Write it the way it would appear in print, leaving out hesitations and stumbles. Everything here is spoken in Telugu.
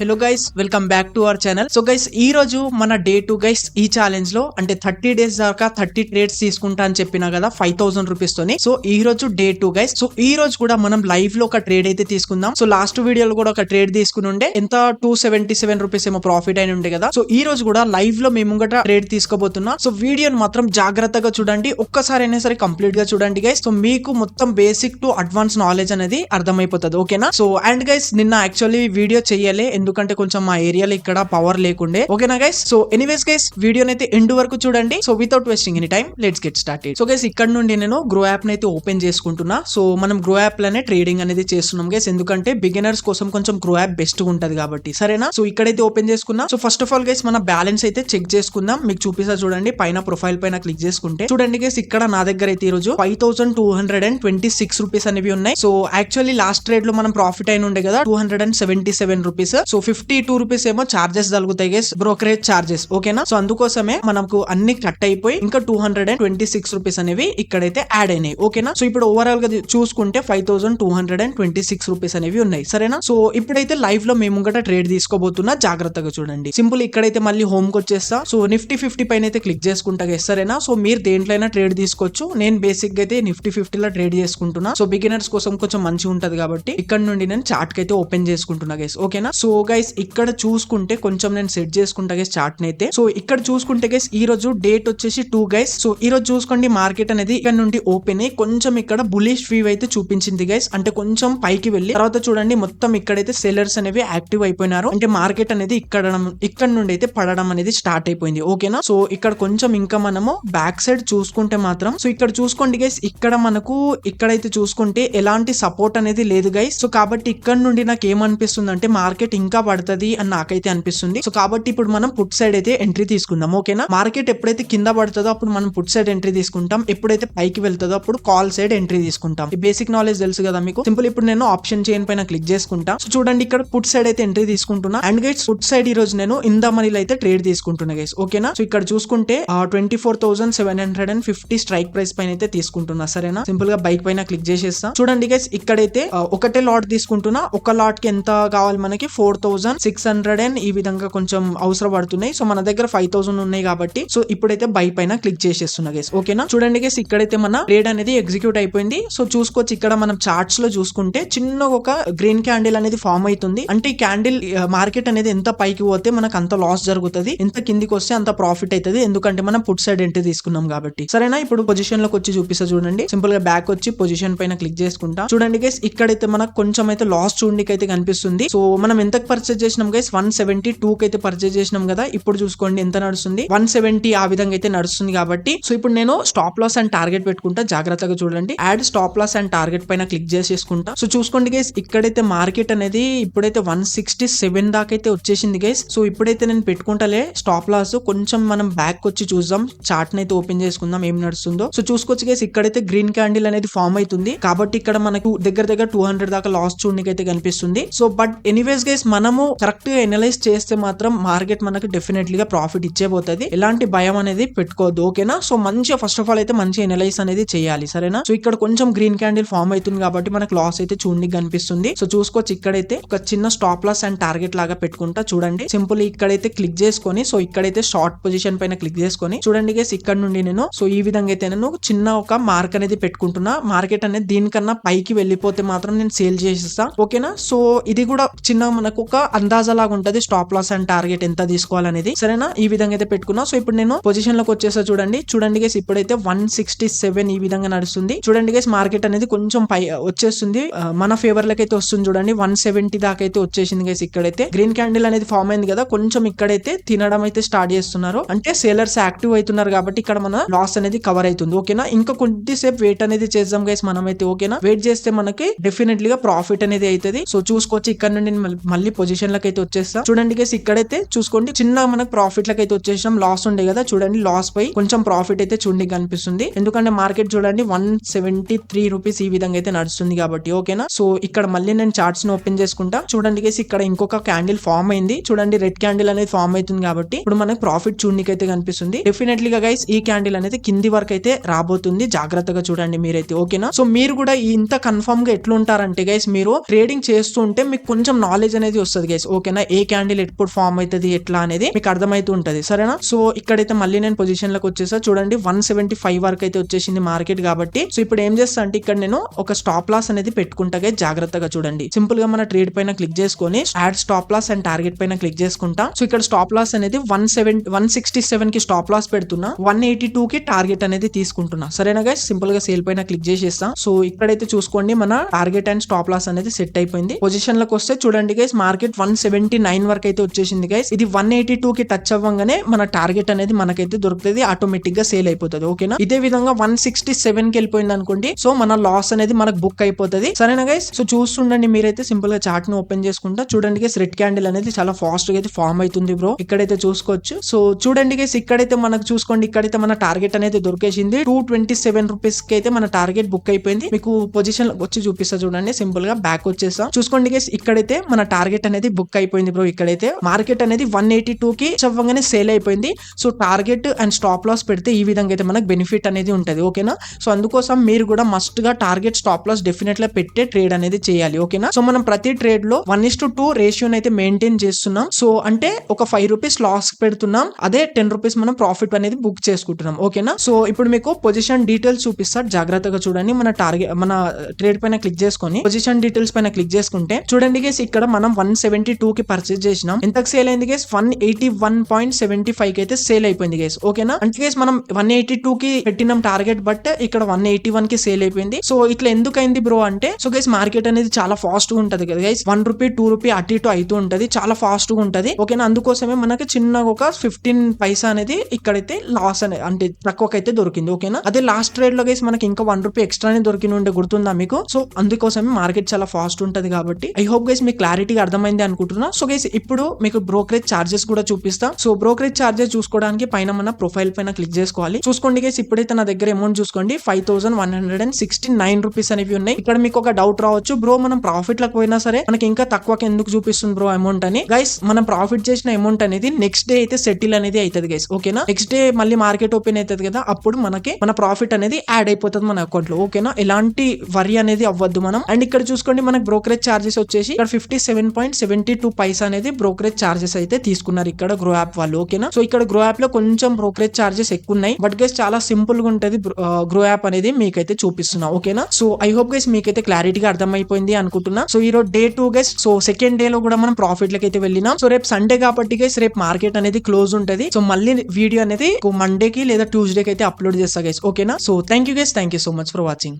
Hello guys, welcome back to our channel. So guys, ఈ రోజు మన డే 2 గైస్ ఈ ఛాలెంజ్ లో అంటే 30 డేస్ దాకా 30 ట్రేడ్స్ తీసుకుంటా అని చెప్పినా కదా 5000 రూపీస్ తోని. సో ఈ రోజు డే 2 గైస్. సో ఈ రోజు కూడా మనం లైవ్ లో ఒక ట్రేడ్ అయితే తీసుకుందాం. సో లాస్ట్ వీడియోలో కూడా ఒక ట్రేడ్ తీసుకుని ఉండే ఎంత 277 రూపీస్ ఏమో ప్రాఫిట్ అయిన ఉండే కదా. సో ఈ రోజు కూడా లైవ్ లో మేము గట్రా ట్రేడ్ తీసుకోబోతున్నా. సో వీడియోని మాత్రం జాగ్రత్తగా చూడండి, ఒక్కసారి అయినా సరే కంప్లీట్ గా చూడండి గైస్. సో మీకు మొత్తం బేసిక్ టు అడ్వాన్స్ నాలెడ్జ్ అనేది అర్థమైపోతుంది, ఓకేనా. సో అండ్ గైస్, నిన్న యాక్చువల్లీ వీడియో చెయ్యాలి ఎందుకంటే కొంచెం మా ఏరియాలో ఇక్కడ పవర్ లేకుండే, ఓకేనా గైస్. సో ఎనీవేస్ గైస్, వీడియోని అయితే ఎండ్ వరకు చూడండి. So without wasting any time let's get started. So guys, ఇక్కడ నుండి నేను గ్రో యాప్ అయితే ఓపెన్ చేసుకుంటున్నా. సో మనం గ్రో యాప్ లోనే ట్రేడింగ్ అనేది చేస్తున్నాం గైస్, ఎందుకంటే బిగినర్స్ కోసం కొంచెం గ్రో యాప్ బెస్ట్ గా ఉంటది కాబట్టి, సరేనా. సో ఇక్కడైతే ఓపెన్ చేసుకున్నా. So first of all guys, మన బ్యాలెన్స్ అయితే చెక్ చేసుకుందాం. మీకు చూపిస్తా చూడండి, పైన ప్రొఫైల్ పైన క్లిక్ చేసుకుంటే చూడండి గైస్, ఇక్కడ నా దగ్గర అయితే ఈ రోజు 5226 రూపీస్ అనేవి ఉన్నాయి. సో యాక్చువల్లీ లాస్ట్ ట్రేడ్ లో మనం ప్రాఫిట్ అయిన ఉండే కదా 277 రూపీస్. సో 52 రూపీస్ ఏమో చార్జెస్ తగ్గుతాయి గైస్, బ్రోకరేజ్ చార్జెస్, ఓకేనా. సో అందుకోసమే మనకు అన్ని కట్ అయిపోయి ఇంకా 226 రూపీస్ అనేవి ఇక్కడైతే యాడ్ అయినాయి, ఓకేనా. సో ఇప్పుడు ఓవరాల్ గా చూసుకుంటే 5226 రూపీస్ అనేవి ఉన్నాయి, సరేనా. సో ఇప్పుడైతే లైవ్ లో మేము గట్రా ట్రేడ్ తీసుకోబోతున్నా, జాగ్రత్తగా చూడండి. సింపుల్ ఇక్కడైతే మళ్ళీ హోమ్ కి వచ్చేస్తా. సో నిఫ్టీ 50 పైన అయితే క్లిక్ చేసుకుంటా గైస్, సరేనా. సో మీరు దేంట్లో అయినా ట్రేడ్ తీసుకోవచ్చు. నేను బేసిక్ గా అయితే నిఫ్టీ 50 లో ట్రేడ్ చేసుకుంటున్నా. సో బిగినర్స్ కోసం కొంచెం మంచిగా ఉంటది కాబట్టి ఇక్కడ నుండి నేను చార్ట్ కి అయితే ఓపెన్ చేసుకుంటున్నా గైస్, ఓకేనా. సో గైస్, ఇక్కడ చూసుకుంటే కొంచెం నేను సెట్ చేసుకుంటా గైస్ చార్ట్ అయితే. సో ఇక్కడ చూసుకుంటే గైస్, ఈ రోజు డేట్ వచ్చేసి 2 గైస్. సో ఈ రోజు చూసుకోండి, మార్కెట్ అనేది ఇక్కడ నుండి ఓపెన్ అయ్యి కొంచెం ఇక్కడ బులిష్ వ్యూ అయితే చూపించింది గైస్, అంటే కొంచెం పైకి వెళ్ళి తర్వాత చూడండి మొత్తం ఇక్కడైతే సెల్లర్స్ అనేవి యాక్టివ్ అయిపోయినారు, అంటే మార్కెట్ అనేది ఇక్కడ నుండి అయితే పడడం అనేది స్టార్ట్ అయిపోయింది, ఓకేనా. సో ఇక్కడ కొంచెం ఇంకా మనము బ్యాక్ సైడ్ చూసుకుంటే మాత్రం, సో ఇక్కడ చూసుకోండి గైస్, ఇక్కడ మనకు ఇక్కడైతే చూసుకుంటే ఎలాంటి సపోర్ట్ అనేది లేదు గైస్. సో కాబట్టి ఇక్కడ నుండి నాకు ఏమనిపిస్తుంది అంటే మార్కెట్ ఇంకా పడుతుంది అని నాకైతే అనిపిస్తుంది. సో కాబట్టి ఇప్పుడు మనం పుట్ సైడ్ అయితే ఎంట్రీ తీసుకుందాం, ఓకేనా. మార్కెట్ ఎప్పుడైతే కింద పడుతుందో అప్పుడు మనం పుట్ సైడ్ ఎంట్రీ తీసుకుంటాం, ఎప్పుడైతే పైకి వెళ్తుందో అప్పుడు కాల్ సైడ్ ఎంట్రీ తీసుకుంటాం. ఈ బేసిక్ నాలెడ్జ్ తెలుసు కదా మీకు. సింపుల్ ఇప్పుడు నేను ఆప్షన్ చైన్ పైన క్లిక్ చేసుకుంటా. సో చూడండి, ఇక్కడ పుట్ సైడ్ అయితే ఎంట్రీ తీసుకుంటున్నా. అండ్ గైస్, పుట్ సైడ్ ఈ రోజు నేను ఇన్ ద మనీలో అయితే ట్రేడ్ తీసుకుంటున్నా గైస్, ఓకేనా. సో ఇక్కడ చూసుకుంటే 24,750 స్ట్రైక్ ప్రైస్ పైన అయితే తీసుకుంటున్నా, సరేనా. సింపుల్ గా బైక్ పైన క్లిక్ చేసేస్తా. చూడండి గైస్, ఇక్కడైతే ఒకటే లాట్ తీసుకుంటున్నా. ఒక లాట్ కి ఎంత కావాలి మనకి 4600 ఈ విధంగా కొంచెం అవసరం పడుతున్నాయి. సో మన దగ్గర 5000 ఉన్నాయి కాబట్టి సో ఇప్పుడైతే బై పైన క్లిక్ చేసేస్తున్నా గైస్, ఓకేనా. చూడండి గైస్, ఇక్కడైతే మన ట్రేడ్ అనేది ఎగ్జిక్యూట్ అయిపోయింది. సో చూసుకోవచ్చు, ఇక్కడ మనం చార్ట్స్ లో చూసుకుంటే చిన్న ఒక గ్రీన్ క్యాండిల్ అనేది ఫామ్ అవుతుంది. అంటే ఈ క్యాండిల్ మార్కెట్ అనేది ఎంత పైకి పోతే మనకు అంత లాస్ జరుగుతుంది, ఎంత కిందికి వస్తే అంత ప్రాఫిట్ అవుతుంది, ఎందుకంటే మనం పుట్ సైడ్ ఎంట్రీ తీసుకున్నాం కాబట్టి, సరేనా. ఇప్పుడు పొజిషన్ లోకి వచ్చి చూపిస్తా చూడండి. సింపుల్ గా బ్యాక్ వచ్చి పొజిషన్ పైన క్లిక్ చేసుకుంటా. చూడండి గైస్, ఇక్కడైతే మనకు కొంచెం అయితే లాస్ చూడడానికి అయితే కనిపిస్తుంది. సో మనం ఎంతకు పర్చేజ్ చేసినాం గైస్, 172 కి అయితే పర్చేజ్ చేసినాం కదా. ఇప్పుడు చూసుకోండి ఎంత నడుస్తుంది, 170 ఆ విధంగా అయితే నడుస్తుంది కాబట్టి. సో ఇప్పుడు నేను స్టాప్ లాస్ అండ్ టార్గెట్ పెట్టుకుంటా, జాగ్రత్తగా చూడండి. Add stop loss and target పైన క్లిక్ చేసేసుకుంటా. సో చూసుకోండి గైస్, ఇక్కడైతే మార్కెట్ అనేది ఇప్పుడైతే 167 దాకా అయితే వచ్చేసింది గైస్. సో ఇప్పుడైతే నేను పెట్టుకుంటాలే స్టాప్ లాస్. కొంచెం మనం బ్యాక్ వచ్చి చూద్దాం, చార్ట్ అయితే ఓపెన్ చేసుకుందాం ఏం నడుస్తుందో. సో చూసుకోవచ్చు గైస్, ఇక్కడైతే గ్రీన్ క్యాండిల్ అనేది ఫామ్ అవుతుంది కాబట్టి ఇక్కడ మనకు దగ్గర 200 దాకా లాస్ చూడడానికి అయితే కనిపిస్తుంది. సో బట్ ఎనీవేస్ గైస్, మనము కరెక్ట్ గా ఎనలైజ్ చేస్తే మాత్రం మార్కెట్ మనకు డెఫినెట్లీ గా ప్రాఫిట్ ఇచ్చేపోతుంది, ఎలాంటి భయం అనేది పెట్టుకోవద్దు, ఓకేనా. సో మంచిగా ఫస్ట్ ఆఫ్ ఆల్ అయితే మంచి ఎనలైజ్ అనేది చేయాలి, సరేనా. సో ఇక్కడ కొంచెం గ్రీన్ క్యాండిల్ ఫామ్ అవుతుంది కాబట్టి మనకు లాస్ అయితే చూడడానికి కనిపిస్తుంది. సో చూసుకోవచ్చు, ఇక్కడైతే ఒక చిన్న స్టాప్ లాస్ అండ్ టార్గెట్ లాగా పెట్టుకుంటా. చూడండి సింపుల్ ఇక్కడైతే క్లిక్ చేసుకొని, సో ఇక్కడైతే షార్ట్ పొజిషన్ పైన క్లిక్ చేసుకొని చూడండి గైస్, ఇక్కడ నుండి నేను సో ఈ విధంగా అయితే నేను చిన్న ఒక మార్క్ అనేది పెట్టుకుంటున్నా. మార్కెట్ అనేది దీనికన్నా పైకి వెళ్ళిపోతే మాత్రం నేను సేల్ చేసేస్తా, ఓకేనా. సో ఇది కూడా చిన్న మనకు ఒక అందాజా లాగా ఉంటది, స్టాప్ లాస్ అండ్ టార్గెట్ ఎంత తీసుకోవాలనేది, సరేనా. ఈ విధంగా అయితే పెట్టుకున్నా. సో ఇప్పుడు నేను పొజిషన్ లోకి వచ్చేసా చూడండి గైస్, ఇప్పుడైతే 167 ఈ విధంగా నడుస్తుంది. చూడండి గైస్, మార్కెట్ అనేది కొంచెం పై వచ్చేస్తుంది, మన ఫేవర్ లకి అయితే వస్తుంది. చూడండి 170 దాకా అయితే వచ్చేసింది గైస్. ఇక్కడైతే గ్రీన్ క్యాండిల్ అనేది ఫామ్ అయింది కదా, కొంచెం ఇక్కడైతే తినడం అయితే స్టార్ట్ చేస్తున్నారు, అంటే సేలర్స్ యాక్టివ్ అవుతున్నారు కాబట్టి ఇక్కడ మన లాస్ అనేది కవర్ అవుతుంది, ఓకేనా. ఇంకా కొద్దిసేపు వెయిట్ అనేది చేద్దాం గైస్ మనమైతే, ఓకేనా. వెయిట్ చేస్తే మనకి డెఫినెట్లీ గా ప్రాఫిట్ అనేది అవుతుంది. సో చూసుకోవచ్చు, ఇక్కడ నుండి మళ్ళీ పొజిషన్ లకి అయితే వచ్చేస్తా. చూడండి గైస్, ఇక్కడైతే చూసుకోండి చిన్న మనకు ప్రాఫిట్ లకి అయితే వచ్చేసాం. లాస్ ఉండే కదా, చూడండి లాస్ పై కొంచెం ప్రాఫిట్ అయితే చూడండి కనిపిస్తుంది, ఎందుకంటే మార్కెట్ చూడండి 173 రూపీస్ ఈ విధంగా అయితే నడుస్తుంది కాబట్టి, ఓకేనా. సో ఇక్కడ మళ్ళీ నేను చార్ట్స్ ని ఓపెన్ చేసుకుంటా. చూడండి గైస్, ఇక్కడ ఇంకొక క్యాండిల్ ఫామ్ అయింది. చూడండి రెడ్ క్యాండిల్ అనేది ఫామ్ అవుతుంది కాబట్టి ఇప్పుడు మనకు ప్రాఫిట్ చూడడానికి అయితే కనిపిస్తుంది. డెఫినెట్లీ గా గైస్, ఈ క్యాండిల్ అనేది కింది వరకు అయితే రాబోతుంది, జాగ్రత్తగా చూడండి మీరైతే, ఓకేనా. సో మీరు కూడా ఇంత కన్ఫర్మ్ గా ఎట్లుంటారంటే గైస్, మీరు ట్రేడింగ్ చేస్తూ ఉంటే మీకు కొంచెం నాలెడ్జ్ అనేది వస్తుంది గైస్. ఓకేనా, ఏ క్యాండిల్ ఎప్పుడు ఫామ్ అవుతుంది ఎట్లా అనేది మీకు అర్థమైతూ ఉంటది. సరేనా, సో ఇక్కడైతే మళ్ళీ నేను పొజిషన్ లకు వచ్చేసా. చూడండి 175 వరకు అయితే వచ్చేసింది మార్కెట్ కాబట్టి. సో ఇప్పుడు ఏం చేస్తా అంటే ఇక్కడ నేను ఒక స్టాప్ లాస్ అనేది పెట్టుకుంటా గైస్. జాగ్రత్తగా చూడండి, సింపుల్ గా మన ట్రేడ్ పైన క్లిక్ చేసుకొని add stop loss and target పైన క్లిక్ చేసుకుంటా. సో ఇక్కడ స్టాప్ లాస్ అనేది 167 కి స్టాప్ లాస్ పెడుతున్నా, 182 కి టార్గెట్ అనేది తీసుకుంటున్నా. సరేనా గైస్, సింపుల్ గా సేల్ పైన క్లిక్ చేసేస్తా. సో ఇక్కడైతే చూసుకోండి మన టార్గెట్ అండ్ స్టాప్ లాస్ అనేది సెట్ అయిపోయింది. పొజిషన్ లకు వస్తే చూడండి గైస్, మార్కెట్ 179 వరకు అయితే వచ్చేసింది గైస్. ఇది 182 కి టచ్ అవ్వగానే మన టార్గెట్ అనేది మనకైతే దొరుకుతుంది, ఆటోమేటిక్ గా సేల్ అయిపోతుంది. ఓకేనా, ఇదే విధంగా 167 కి వెళ్ళిపోయింది అనుకోండి, సో మన లాస్ అనేది మనకు బుక్ అయిపోతుంది. సరేనా గైస్, సో చూస్తుండండి మీరైతే సింపుల్ గా చార్ట్ ని ఓపెన్ చేసుకుంటా. చూడండి గైస్, రెడ్ క్యాండిల్ అనేది చాలా ఫాస్ట్ గా అయితే ఫామ్ అవుతుంది బ్రో, ఇక్కడైతే చూసుకోవచ్చు. సో చూడండి గైస్, ఇక్కడైతే మనకు చూసుకోండి, ఇక్కడైతే మన టార్గెట్ అనేది దొరికేసింది. 227 రూపీస్ కి అయితే మన టార్గెట్ బుక్ అయిపోయింది. మీకు పొజిషన్ వచ్చి చూపిస్తా చూడండి, సింపుల్ గా బ్యాక్ వచ్చేసా. చూసుకోండి గైస్, ఇక్కడైతే మన టార్గెట్ అనేది బుక్ అయిపోయింది బ్రో. ఇక్కడైతే మార్కెట్ అనేది 182 కి చవ్వంగానే సేల్ అయిపోయింది. So target and stop loss పెడితే ఈ విధంగా అయితే మనకు బెనిఫిట్ అనేది ఉంటది. ఓకేనా, సో అందుకోసం మీరు కూడా మస్ట్ గా టార్గెట్ స్టాప్ లాస్ డెఫినెట్ గా పెట్టే ట్రేడ్ అనేది చేయాలి. ఓకేనా, సో మనం ప్రతి ట్రేడ్ లో 1:2 రేషియోని అయితే మెయింటైన్ చేస్తున్నాం. సో అంటే ఒక 5 రూపీస్ లాస్ పెడుతున్నాం, అదే 10 రూపీస్ మనం ప్రాఫిట్ అనేది బుక్ చేసుకుంటున్నాం. ఓకేనా, సో ఇప్పుడు మీకు పొజిషన్ డీటెయిల్స్ చూపిస్తా, జాగ్రత్తగా చూడండి. మన టార్గెట్ మన ట్రేడ్ పైన క్లిక్ చేసుకొని పొజిషన్ డీటెయిల్స్ పైన క్లిక్ చేసుకుంటే చూడండి గైస్, ఇక్కడ మనం 172 కి పర్చేస్ చేసినాం. ఎంతకు సేల్ అయింది గైస్? 181.75 కి అయితే సేల్ అయిపోయింది గైస్. ఓకేనా, అంటే గైస్ మనం 182 కి పెట్టినాం టార్గెట్, బట్ ఇక్కడ 181 కి సేల్ అయిపోయింది. సో ఇట్లా ఎందుకు అయింది బ్రో అంటే, సో గైస్ మార్కెట్ అనేది చాలా ఫాస్ట్ గా ఉంటది కదా గైస్, 1 రూపీ 2 రూపీ అటు ఇటు అవుతూ ఉంటది, చాలా ఫాస్ట్ గా ఉంటది. ఓకేనా, అందుకోసమే మనకి చిన్నగా ఒక 15 పైసా అనేది ఇక్కడైతే లాస్ అనేది అంటే తక్కువకైతే దొరికింది. ఓకేనా, అదే లాస్ట్ ట్రేడ్ లో గైస్ మనకి ఇంకా 1 రూపీ ఎక్స్ట్రానే దొరికిన ఉండే, గుర్తుందా మీకు? సో అందుకోసమే మార్కెట్ చాలా ఫాస్ట్ ఉంటది కాబట్టి ఐ హోప్ గైస్ మీకు క్లారిటీగా అర్థమైంది అనుకుంటున్నా. సో గైస్ ఇప్పుడు మీకు బ్రోకరేజ్ చార్జెస్ కూడా చూపిస్తా. సో బ్రోకరేజ్ చార్జెస్ చూసుకోవడానికి పైన మన ప్రొఫైల్ పైన క్లిక్ చేసుకోవాలి. చూసుకోండి గైస్, ఇప్పుడైతే నా దగ్గర అమౌంట్ చూసుకోండి 5169 రూపీస్ అనేవి ఉన్నాయి. ఇక్కడ మీకు ఒక డౌట్ రావచ్చు, బ్రో మనం ప్రాఫిట్ లకు పోయినా సరే మనకి ఇంకా తక్కువకి ఎందుకు చూపిస్తుంది బ్రో అమౌంట్ అని. గైస్ మనం ప్రాఫిట్ చేసిన అమౌంట్ అనేది నెక్స్ట్ డే అయితే సెటిల్ అనేది అవుతుంది గైస్. ఓకేనా, నెక్స్ట్ డే మళ్ళీ మార్కెట్ ఓపెన్ అవుతుంది కదా, అప్పుడు మనకి మన ప్రాఫిట్ అనేది యాడ్ అయిపోతుంది మన అకౌంట్ లో. ఓకేనా, ఎలాంటి వరి అనేది అవ్వద్దు మనం. అండ్ ఇక్కడ చూసుకోండి మనకి బ్రోకరేజ్ చార్జెస్ వచ్చేసి ఇక్కడ 57.72 పైసా అనేది బ్రోకరేజ్ చార్జెస్ అయితే తీసుకున్నారు ఇక్కడ గ్రో యాప్ వాళ్ళు. ఓకేనా, సో ఇక్కడ గ్రో యాప్ లో కొంచెం బ్రోకరేజ్ చార్జెస్ ఎక్కువ ఉన్నాయి, బట్ గైస్ చాలా సింపుల్ గా ఉంటది గ్రో యాప్ అనేది మీకైతే చూపిస్తున్నా. ఓకేనా, సో ఐ హోప్ గైస్ మీకైతే క్లారిటీగా అర్థమైపోయింది అనుకుంటున్నా. సో ఈ రోజు day 2 guys, so second day లో కూడా మనం ప్రాఫిట్ లకి అయితే వెళ్ళినాం. సో రేపు సండే కాబట్టి గైస్ రేపు మార్కెట్ అనేది క్లోజ్ ఉంటది. సో మళ్ళీ వీడియో అనేది మండేకి లేదా ట్యూస్డే కి అయితే అప్లోడ్ చేస్తా గైస్. ఓకేనా, so thank you guys, thank you so much for watching.